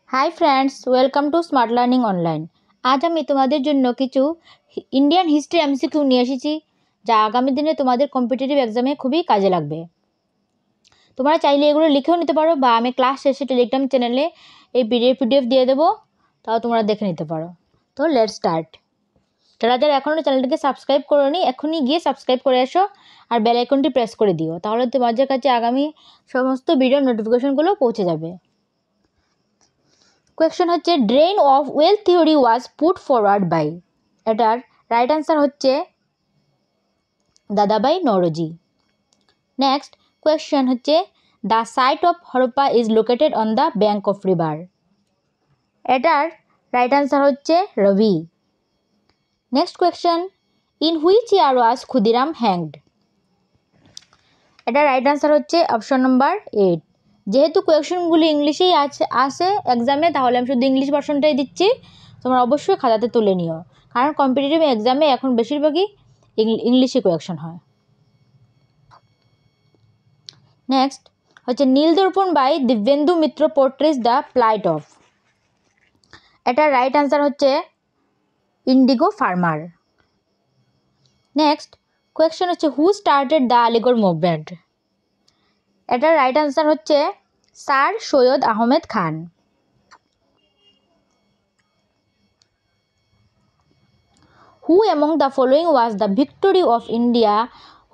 Hi friends, welcome to smart learning online. আজ আমি তোমাদের জন্য কিছু ইন্ডিয়ান হিস্ট্রি এমসিকিউ নিয়ে এসেছি, যা আগামী দিনে তোমাদের কম্পিটিটিভ এক্সামে খুবই কাজে লাগবে। তোমরা চাইলে এগুলো লিখেও নিতে পারো, বা আমি ক্লাস শেষে টেলিগ্রাম চ্যানেলে এই পিডিএফ দিয়ে দেবো, তাও তোমরা দেখে নিতে পারো। তো লেটস স্টার্ট। যারা যারা এখনও চ্যানেলটিকে সাবস্ক্রাইব করোনি, এখনই গিয়ে সাবস্ক্রাইব করে এসো আর বেল আইকনটি প্রেস করে দিও, তাহলে তোমাদের কাছে আগামী সমস্ত ভিডিওর নোটিফিকেশনগুলো পৌঁছে যাবে। কোয়েশ্চেন হচ্ছে drain of wealth theory was put forward by. এটার রাইট অ্যান্সার হচ্ছে দাদাবাই নওরোজি। নেক্সট কোয়েশ্চেন হচ্ছে the site of Harappa is located on the bank of river. এটার রাইট অ্যান্সার হচ্ছে Ravi. Next question in which year was Khudiram hanged. এটার right answer হচ্ছে option number 8। যেহেতু কোয়েশ্চেনগুলি ইংলিশেই আসে এক্সামে, তাহলে আমি শুধু ইংলিশ ভার্সনটাই দিচ্ছি, তোমরা অবশ্যই খাতাতে তুলে নিও, কারণ কম্পিটিটিভ এক্সামে এখন বেশিরভাগই ইংলিশে কোয়েশ্চেন হয়। নেক্সট হচ্ছে Nildarpan by Dibyendu Mitra portrays the plight of. এটার রাইট অ্যান্সার হচ্ছে ইন্ডিগো ফার্মার। নেক্সট কোয়েশ্চেন হচ্ছে who started the Aligarh movement. এটার রাইট অ্যান্সার হচ্ছে sir Syed Ahmed Khan. Who among the following was the victory of India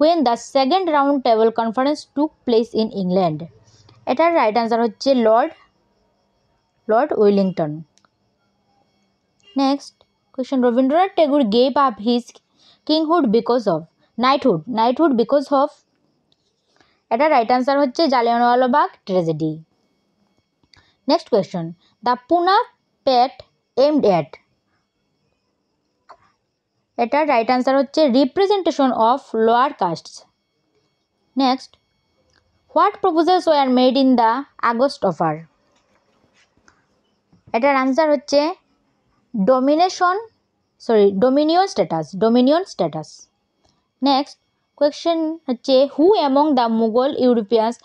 when the second round table conference took place in England? এটার right answer হচ্ছে Lord Willingdon. Next question Rabindranath Tagore gave up his knighthood because of এটার right answer হচ্ছে Jallianwala Bagh tragedy. Next question the Poona pact aimed at। এটার right answer হচ্ছে representation of lower castes. Next what proposals were made in the August offer. এটার answer হচ্ছে dominion status. Next question হচ্ছে who among the Mughal Europeans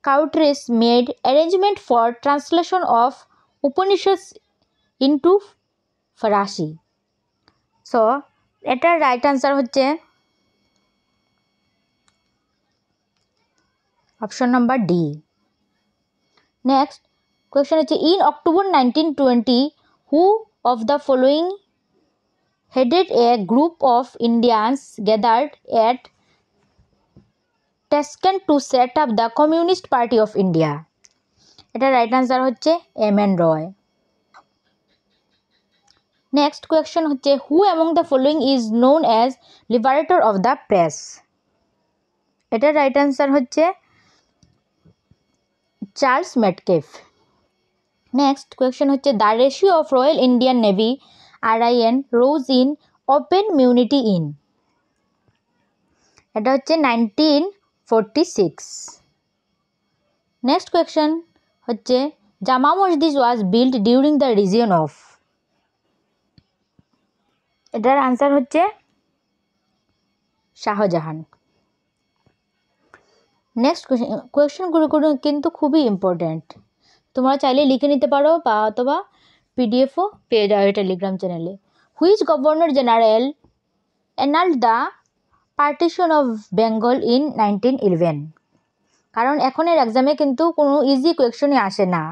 countries made arrangement for translation of Upanishads into ফরাসি। So এটার right answer হচ্ছে option number D. Next question হচ্ছে in October 1920 who of the following headed a group of Indians gathered at Tashkent to set up the Communist Party of India. এটার right answer হচ্ছে M N. Roy. Next question হচ্ছে who among the following is known as liberator of the press. এটার right answer হচ্ছে Charles Metcalfe. Next question হচ্ছে the ratio of Royal Indian navy RIN rose in open mutiny in. এটা হচ্ছে 1946। Next question হচ্ছে Jama Masjid was build during the region of. এটার answer হচ্ছে Shah Jahan. Next কোয়েশ্চেনগুলো কিন্তু খুবই ইম্পর্ট্যান্ট, তোমরা চাইলে লিখে নিতে পারো, বা অথবা পিডিএফও পেয়ে যাবে টেলিগ্রাম চ্যানেলে। Which governor general annulled the partition of Bengal in 1911। কারণ এখনের এক্সামে কিন্তু কোনো ইজি কোয়েশ্চনই আসে না,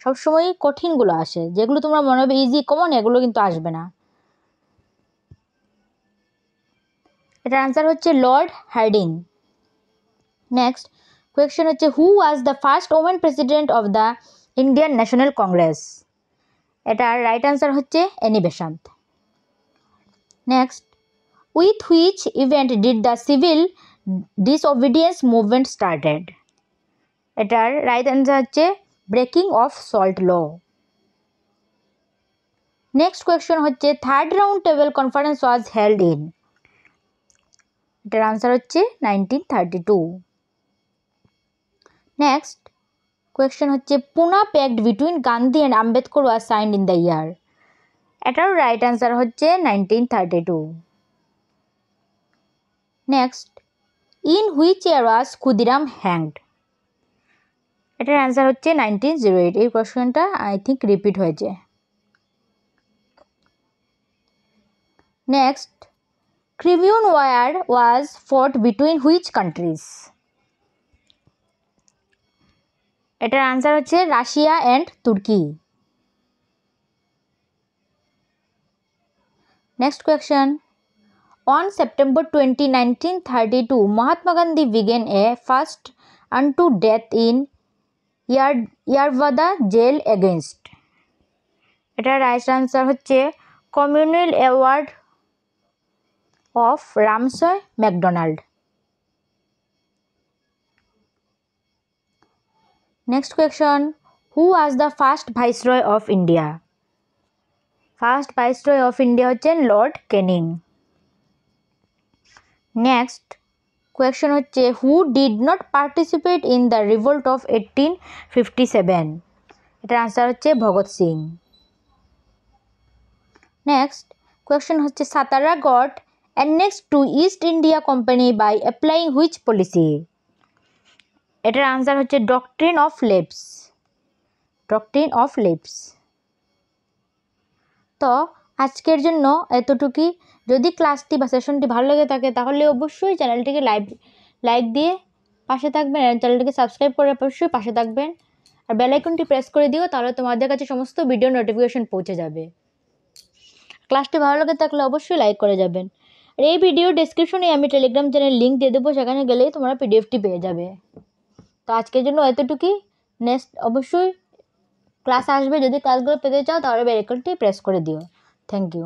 সবসময় কঠিনগুলো আসে, যেগুলো তোমরা মনে হবে ইজি কমন, এগুলো কিন্তু আসবে না। এটার আনসার হচ্ছে লর্ড হার্ডিং। নেক্সট কোয়েশ্চেন হচ্ছে who was the first women president of the Indian National Congress. এটার রাইট অ্যান্সার হচ্ছে Annie Besant. Next with which event did the civil disobedience movement started. এটার রাইট অ্যান্সার হচ্ছে breaking of salt law. Next question হচ্ছে third round table conference was held in. এটার answer হচ্ছে 1932। Next question হচ্ছে Poona pact between Gandhi and Ambedkar was signed in the year. এটার right answer হচ্ছে 1932। Next in which year was Khudiram hanged. এটার answer হচ্ছে 1908। এই কোয়েশ্চেনটা আই থিঙ্ক রিপিট হয়েছে। Next, Crimean war was fought between which countries? এটার অ্যান্সার হচ্ছে Russia and Turkey. Next question, on September 20, 1932, Mahatma Gandhi began a fast unto death in Yerwada jail against? এটার right answer হচ্ছে communal award of Ramsay MacDonald. Next question, who was the first viceroy of India? First viceroy of India হচ্ছেন Lord Canning. Next question হচ্ছে, who did not participate in the revolt of 1857? এটার answer হচ্ছে Bhagat Singh. Next question হচ্ছে, Satara got annexed to East India Company by applying which policy? এটার answer হচ্ছে doctrine of lapse. Doctrine of lapse. তো আজকের জন্য এতটুকুই। যদি ক্লাসটি বা সেশনটি ভালো লেগে থাকে তাহলে অবশ্যই চ্যানেলটিকে লাইক দিয়ে পাশে থাকবেন, চ্যানেলটিকে সাবস্ক্রাইব করে অবশ্যই পাশে থাকবেন, আর বেল আইকনটি প্রেস করে দিও, তাহলে তোমাদের কাছে সমস্ত ভিডিও নোটিফিকেশন পৌঁছে যাবে। ক্লাসটি ভালো লেগে থাকলে অবশ্যই লাইক করে যাবেন। আর এই ভিডিও ডেসক্রিপশনে আমি টেলিগ্রাম চ্যানেল লিঙ্ক দিয়ে দেবো, সেখানে গেলেই তোমরা পিডিএফটি পেয়ে যাবে। তো আজকের জন্য এতটুকুই। নেক্সট অবশ্যই ক্লাস আসবে, যদি ক্লাসগুলো পেতে চাও তাহলে বেল আইকনটি প্রেস করে দিও। Thank you.